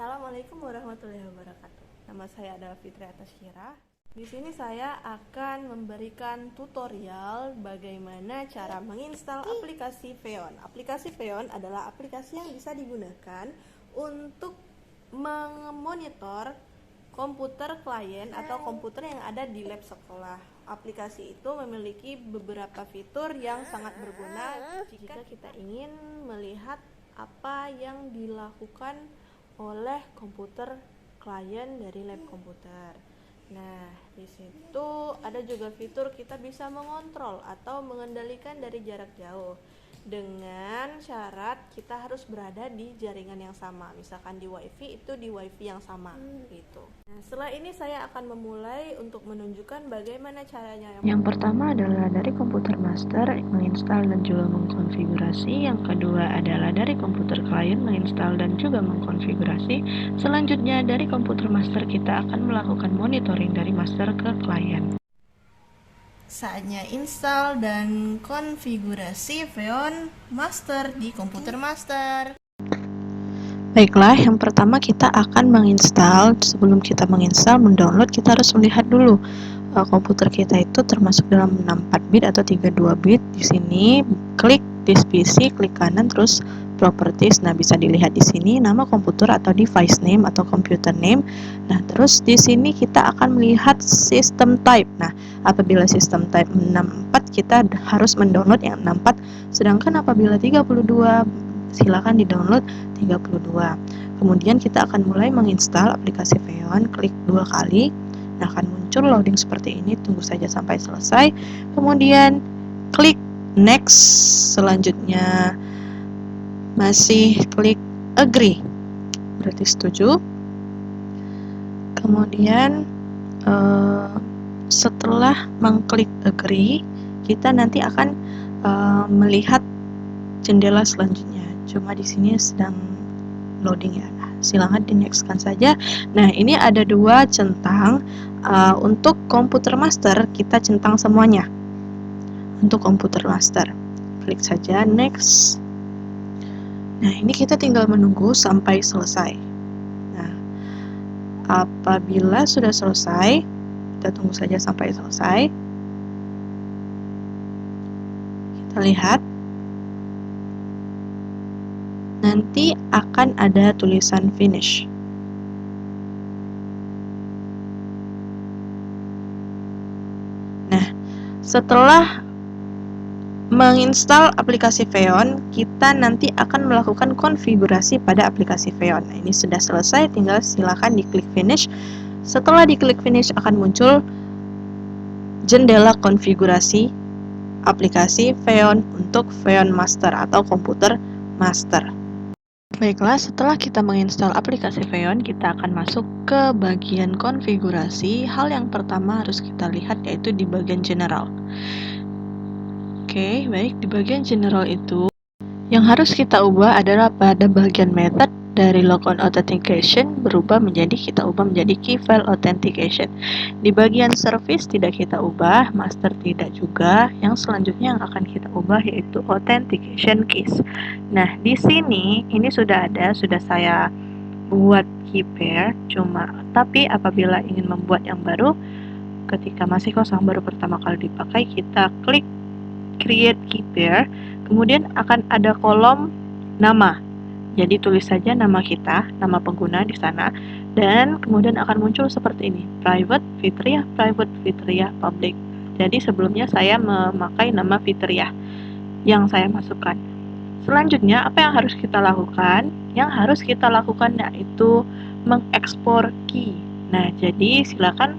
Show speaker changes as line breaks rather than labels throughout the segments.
Assalamualaikum warahmatullahi wabarakatuh. Nama saya adalah Fitri Atasyira. Di sini saya akan memberikan tutorial bagaimana cara menginstal aplikasi Feon. Aplikasi Feon adalah aplikasi yang bisa digunakan untuk memonitor komputer klien atau komputer yang ada di lab sekolah. Aplikasi itu memiliki beberapa fitur yang sangat berguna jika kita ingin melihat apa yang dilakukan oleh komputer klien dari lab komputer. Nah, di situ ada juga fitur kita bisa mengontrol atau mengendalikan dari jarak jauh dengan syarat kita harus berada di jaringan yang sama. Misalkan di WiFi itu di WiFi yang sama gitu. Nah, setelah ini saya akan memulai untuk menunjukkan bagaimana caranya.
Yang pertama adalah dari komputer master menginstal dan juga mengkonfigurasi. Yang kedua adalah dari komputer klien menginstal dan juga mengkonfigurasi. Selanjutnya dari komputer master kita akan melakukan monitoring dari master ke klien.
Saatnya install dan konfigurasi Feon Master di komputer master.
Baiklah, yang pertama kita akan menginstal. Sebelum kita menginstal, mendownload, kita harus melihat dulu komputer kita itu termasuk dalam 64 bit atau 32 bit. Di sini klik this PC, klik kanan, terus properties. Nah, bisa dilihat di sini nama komputer atau device name atau computer name. Nah, terus di sini kita akan melihat system type. Nah, apabila system type 64, kita harus mendownload yang 64. Sedangkan apabila 32, silakan di-download 32. Kemudian kita akan mulai menginstal aplikasi Feon, klik 2 kali. Nah, akan muncul loading seperti ini, tunggu saja sampai selesai. Kemudian klik next, selanjutnya masih klik agree, berarti setuju. Kemudian setelah mengklik agree, kita nanti akan melihat jendela selanjutnya. Cuma di sini sedang loading ya. Nah, silahkan di nextkan saja. Nah, ini ada dua centang. Untuk komputer master kita centang semuanya. Untuk komputer master klik saja next. Nah, ini kita tinggal menunggu sampai selesai. Nah, apabila sudah selesai, kita tunggu saja sampai selesai. Kita lihat nanti akan ada tulisan finish. Nah, setelah menginstal aplikasi Feon, kita nanti akan melakukan konfigurasi pada aplikasi Feon. Nah, ini sudah selesai, tinggal silakan diklik finish. Setelah diklik finish akan muncul jendela konfigurasi aplikasi Feon untuk Feon Master atau komputer master. Baiklah, setelah kita menginstal aplikasi Feon, kita akan masuk ke bagian konfigurasi. Hal yang pertama harus kita lihat yaitu di bagian general. Oke, baik, di bagian general itu yang harus kita ubah adalah pada bagian method dari logon authentication berubah menjadi kita ubah menjadi key file authentication. Di bagian service tidak kita ubah, master tidak juga. Yang selanjutnya yang akan kita ubah yaitu authentication keys. Nah, di sini ini sudah saya buat key pair, tapi apabila ingin membuat yang baru ketika masih kosong baru pertama kali dipakai, kita klik create key pair, kemudian akan ada kolom nama. Jadi tulis saja nama kita, nama pengguna di sana, dan kemudian akan muncul seperti ini, private Fitriah, public. Jadi sebelumnya saya memakai nama Fitriah yang saya masukkan. Selanjutnya apa yang harus kita lakukan? Yang harus kita lakukan yaitu mengekspor key. Nah, jadi silakan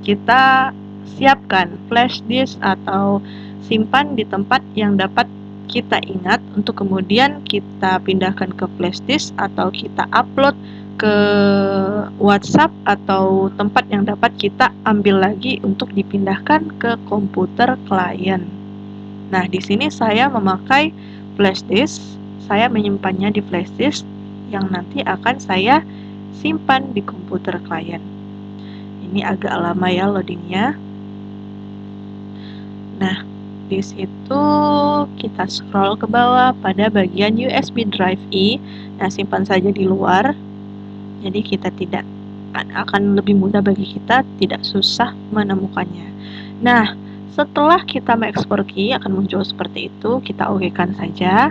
kita siapkan flash disk atau simpan di tempat yang dapat kita ingat untuk kemudian kita pindahkan ke flash disk atau kita upload ke WhatsApp atau tempat yang dapat kita ambil lagi untuk dipindahkan ke komputer klien. Nah, di sini saya memakai flash disk, saya menyimpannya di flash disk yang nanti akan saya simpan di komputer klien. Ini agak lama ya loadingnya. Nah, Di situ kita scroll ke bawah pada bagian USB drive E. Nah, simpan saja di luar. Jadi kita tidak akan lebih mudah bagi kita, tidak susah menemukannya. Nah, setelah kita mengekspor key akan muncul seperti itu, kita okekan saja.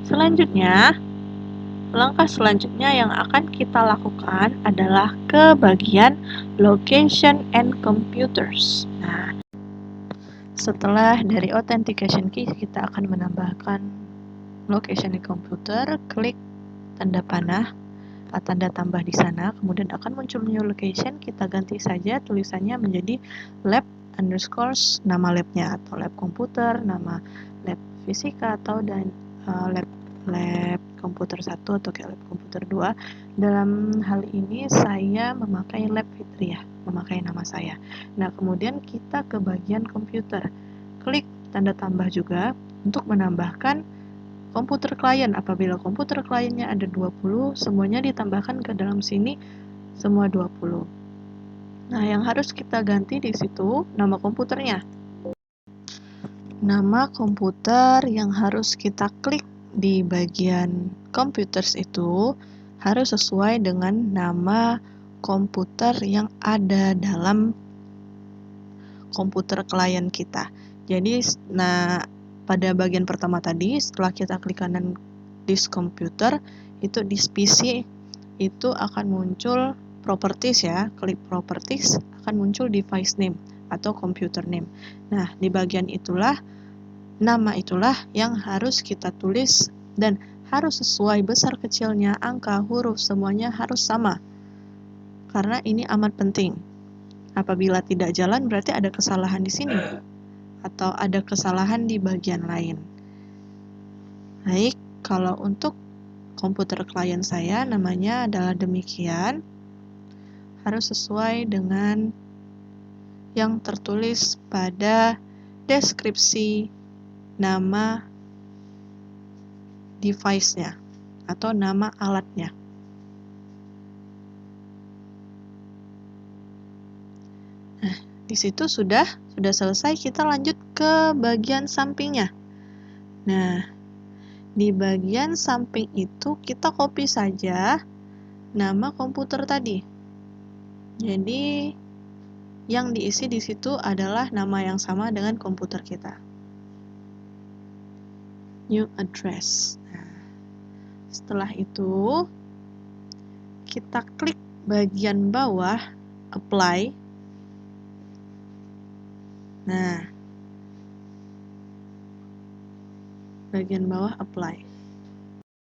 Selanjutnya, langkah selanjutnya yang akan kita lakukan adalah ke bagian Location and Computers. Nah, setelah dari Authentication Key, kita akan menambahkan Location and Computer, klik tanda panah, tanda tambah di sana, kemudian akan muncul new location, kita ganti saja tulisannya menjadi lab underscores nama labnya, atau lab komputer, nama lab fisika, atau lab komputer 1 atau kayak lab komputer 2. Dalam hal ini saya memakai lab Fitriah, memakai nama saya. Nah, kemudian kita ke bagian komputer, klik tanda tambah juga untuk menambahkan komputer klien. Apabila komputer kliennya ada 20, semuanya ditambahkan ke dalam sini semua 20. Nah, yang harus kita ganti di situ nama komputernya. Nama komputer yang harus kita klik di bagian computers itu harus sesuai dengan nama komputer yang ada dalam komputer klien kita. Jadi, nah, pada bagian pertama tadi, setelah kita klik kanan disk komputer, itu di PC itu akan muncul properties ya, klik properties akan muncul device name atau computer name. Nah, di bagian itulah, nama itulah yang harus kita tulis dan harus sesuai besar kecilnya, angka, huruf, semuanya harus sama. Karena ini amat penting. Apabila tidak jalan berarti ada kesalahan di sini atau ada kesalahan di bagian lain. Baik, kalau untuk komputer klien saya namanya adalah demikian, harus sesuai dengan yang tertulis pada deskripsi nama device-nya atau nama alatnya. Nah, di situ sudah selesai, kita lanjut ke bagian sampingnya. Nah, di bagian samping itu kita copy saja nama komputer tadi. Jadi yang diisi di situ adalah nama yang sama dengan komputer kita. New address. Nah, setelah itu kita klik bagian bawah apply. Nah, bagian bawah apply.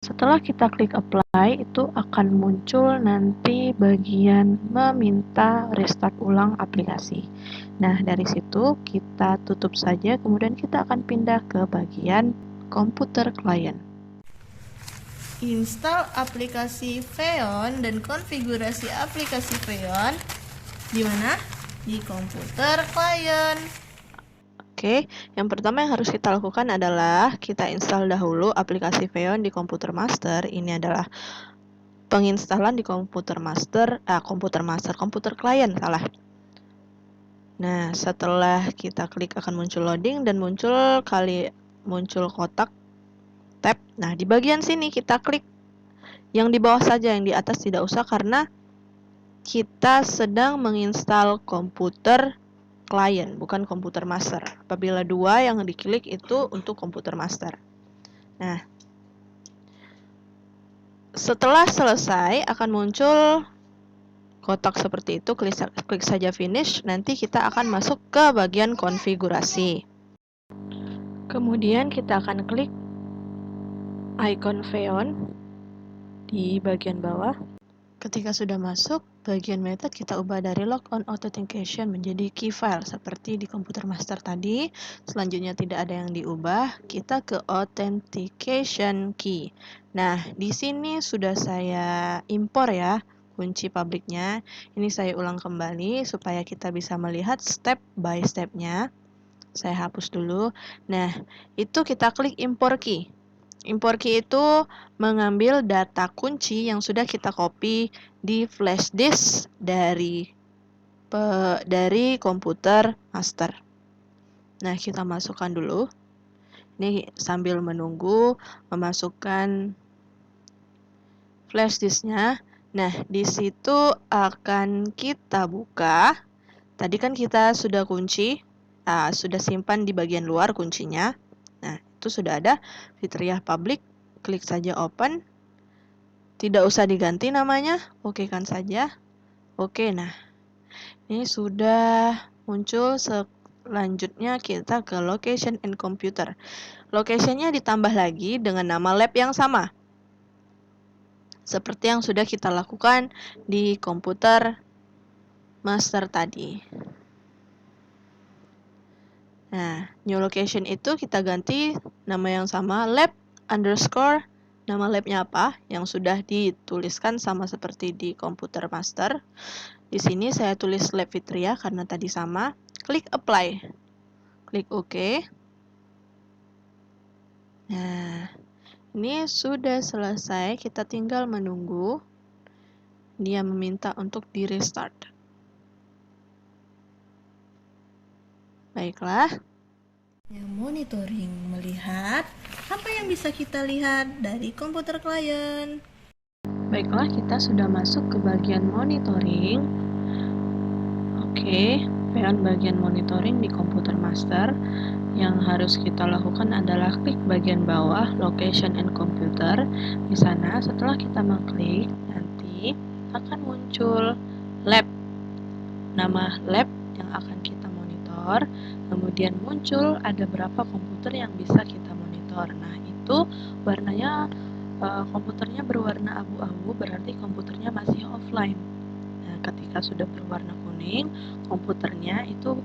Setelah kita klik apply, itu akan muncul nanti bagian meminta restart ulang aplikasi. Nah, dari situ kita tutup saja, kemudian kita akan pindah ke bagian komputer klien.
Install aplikasi Feon dan konfigurasi aplikasi Feon di mana? Di komputer klien.
Oke, yang pertama yang harus kita lakukan adalah kita install dahulu aplikasi Feon di komputer master. Ini adalah penginstalan di komputer klien, salah. Nah, setelah kita klik akan muncul loading dan muncul kotak tab. Nah, di bagian sini kita klik yang di bawah saja, yang di atas tidak usah karena kita sedang menginstal komputer klien, bukan komputer master. Apabila dua yang diklik itu untuk komputer master. Nah, setelah selesai akan muncul kotak seperti itu, klik saja finish, nanti kita akan masuk ke bagian konfigurasi. Kemudian kita akan klik icon Feon di bagian bawah. Ketika sudah masuk, bagian method kita ubah dari logon authentication menjadi key file seperti di komputer master tadi. Selanjutnya tidak ada yang diubah, kita ke authentication key. Nah, di sini sudah saya impor ya kunci publiknya. Ini saya ulang kembali supaya kita bisa melihat step by stepnya. Saya hapus dulu. Nah, itu kita klik import key. Import key itu mengambil data kunci yang sudah kita copy di flash disk dari komputer master. Nah, kita masukkan dulu. Ini sambil menunggu memasukkan flash disknya. Nah, di situ akan kita buka. Tadi kan kita sudah kunci, sudah simpan di bagian luar kuncinya. Nah, itu sudah ada Fitria Public. Klik saja open. Tidak usah diganti namanya, oke kan saja. Oke, nah ini sudah muncul. Selanjutnya kita ke location and computer. Locationnya ditambah lagi dengan nama lab yang sama, seperti yang sudah kita lakukan di komputer master tadi. Nah, new location itu kita ganti nama yang sama, lab underscore, nama labnya apa, yang sudah dituliskan sama seperti di komputer master. Di sini saya tulis lab Fitria karena tadi sama. Klik apply. Klik OK. Nah, ini sudah selesai, kita tinggal menunggu. Dia meminta untuk di restart. Baiklah.
Yang monitoring melihat apa yang bisa kita lihat dari komputer klien.
Baiklah, kita sudah masuk ke bagian monitoring. Oke, bagian monitoring di komputer master. Yang harus kita lakukan adalah klik bagian bawah location and computer. Di sana setelah kita mengklik, nanti akan muncul lab, nama lab yang akan kita monitor. Kemudian muncul ada berapa komputer yang bisa kita monitor. Nah, itu warnanya komputernya berwarna abu-abu, berarti komputernya masih offline. Nah, ketika sudah berwarna kuning, komputernya itu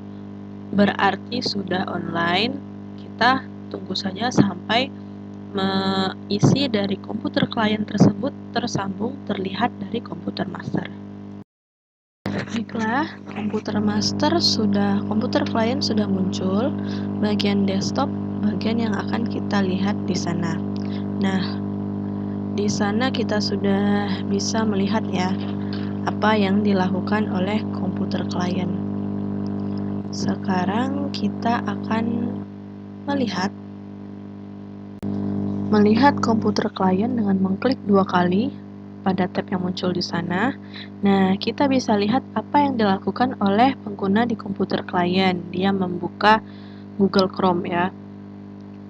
berarti sudah online. Kita tunggu saja sampai isi dari komputer klien tersebut tersambung terlihat dari komputer master. Baiklah, komputer klien sudah muncul. Bagian desktop, bagian yang akan kita lihat di sana. Nah, di sana kita sudah bisa melihat ya apa yang dilakukan oleh komputer klien. Sekarang kita akan melihat komputer klien dengan mengklik 2 kali pada tab yang muncul di sana. Nah, kita bisa lihat apa yang dilakukan oleh pengguna di komputer klien. Dia membuka Google Chrome ya.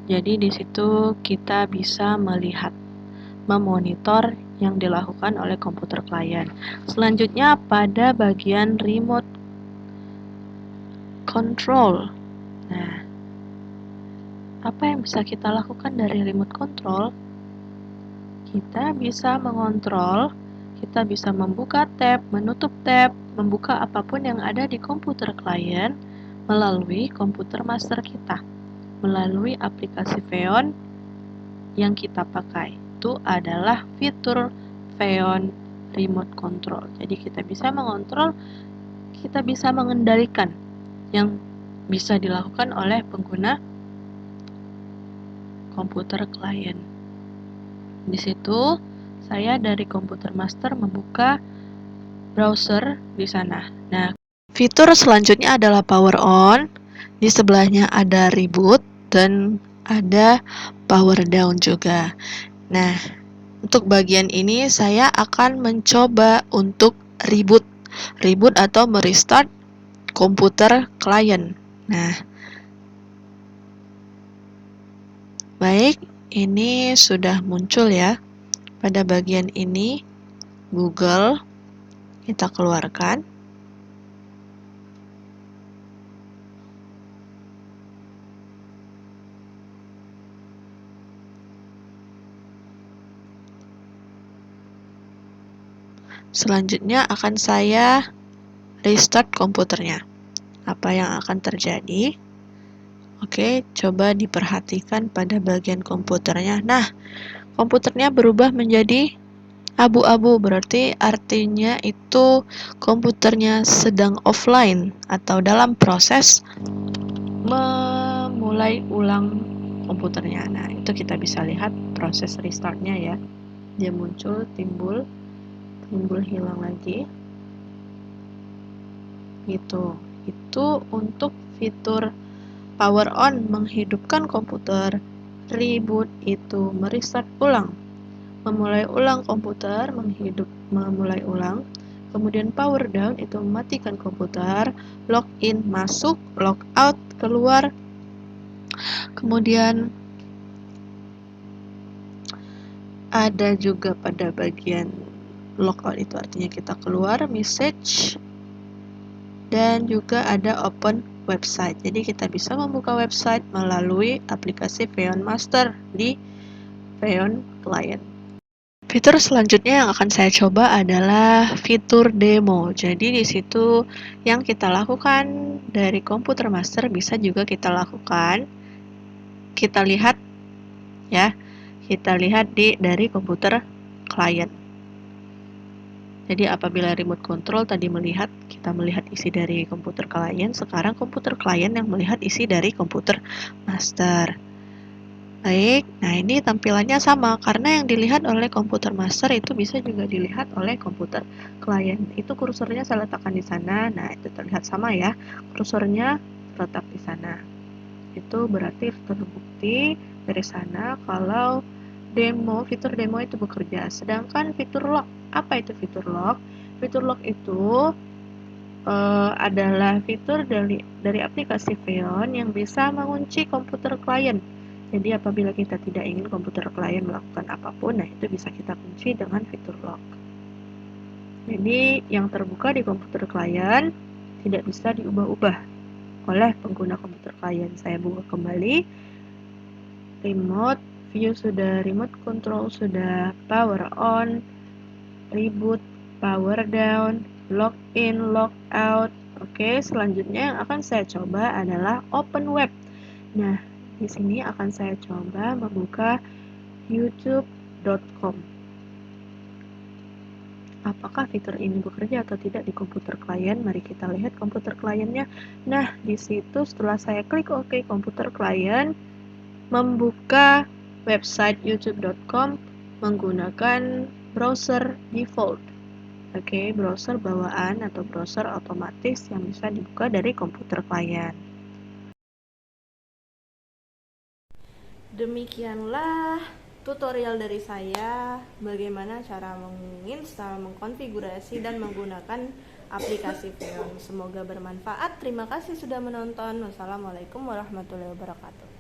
Jadi di situ kita bisa melihat, memonitor yang dilakukan oleh komputer klien. Selanjutnya pada bagian remote control. Nah, apa yang bisa kita lakukan dari remote control? Kita bisa mengontrol, kita bisa membuka tab, menutup tab, membuka apapun yang ada di komputer klien melalui komputer master kita, melalui aplikasi Feon yang kita pakai. Itu adalah fitur Feon Remote Control. Jadi kita bisa mengontrol, kita bisa mengendalikan yang bisa dilakukan oleh pengguna komputer klien. Di situ saya dari komputer master membuka browser di sana. Nah, fitur selanjutnya adalah power on. Di sebelahnya ada reboot dan ada power down juga. Nah, untuk bagian ini saya akan mencoba untuk reboot atau merestart komputer klien. Nah, baik, ini sudah muncul ya. Pada bagian ini Google kita keluarkan. Selanjutnya akan saya restart komputernya. Apa yang akan terjadi? Oke, coba diperhatikan pada bagian komputernya. Nah, komputernya berubah menjadi abu-abu, berarti artinya itu komputernya sedang offline atau dalam proses memulai ulang komputernya. Nah, itu kita bisa lihat proses restartnya ya. Dia muncul, timbul, hilang lagi. Gitu. Itu untuk fitur Power on menghidupkan komputer, reboot itu mereset ulang, memulai ulang komputer, memulai ulang. Kemudian power down itu mematikan komputer, login masuk, logout keluar. Kemudian ada juga pada bagian logout itu artinya kita keluar, message, dan juga ada open website. Jadi kita bisa membuka website melalui aplikasi Xeon Master di Xeon Client. Fitur selanjutnya yang akan saya coba adalah fitur demo. Jadi di situ yang kita lakukan dari komputer master bisa juga kita lakukan. Kita lihat ya. Kita lihat dari komputer client. Jadi apabila remote control tadi kita melihat isi dari komputer client, sekarang komputer client yang melihat isi dari komputer master. Baik, nah ini tampilannya sama karena yang dilihat oleh komputer master itu bisa juga dilihat oleh komputer client. Itu kursornya saya letakkan di sana. Nah, itu terlihat sama ya. Kursornya terletak di sana. Itu berarti terbukti dari sana kalau fitur demo itu bekerja. Sedangkan fitur lock, apa itu fitur lock? Fitur lock itu adalah fitur dari aplikasi Xeon yang bisa mengunci komputer klien. Jadi apabila kita tidak ingin komputer klien melakukan apapun, nah itu bisa kita kunci dengan fitur lock. Jadi yang terbuka di komputer klien tidak bisa diubah-ubah oleh pengguna komputer klien. Saya buka kembali. Remote view sudah, remote control sudah, power on, reboot, power down, login, logout. Oke, selanjutnya yang akan saya coba adalah open web. Nah, di sini akan saya coba membuka youtube.com. Apakah fitur ini bekerja atau tidak di komputer klien? Mari kita lihat komputer kliennya. Nah, di situ setelah saya klik OK komputer klien, membuka website youtube.com menggunakan browser default. Oke, browser bawaan atau browser otomatis yang bisa dibuka dari komputer klien.
Demikianlah tutorial dari saya bagaimana cara menginstal, mengkonfigurasi, dan menggunakan aplikasi Xeon. Semoga bermanfaat. Terima kasih sudah menonton. Wassalamualaikum warahmatullahi wabarakatuh.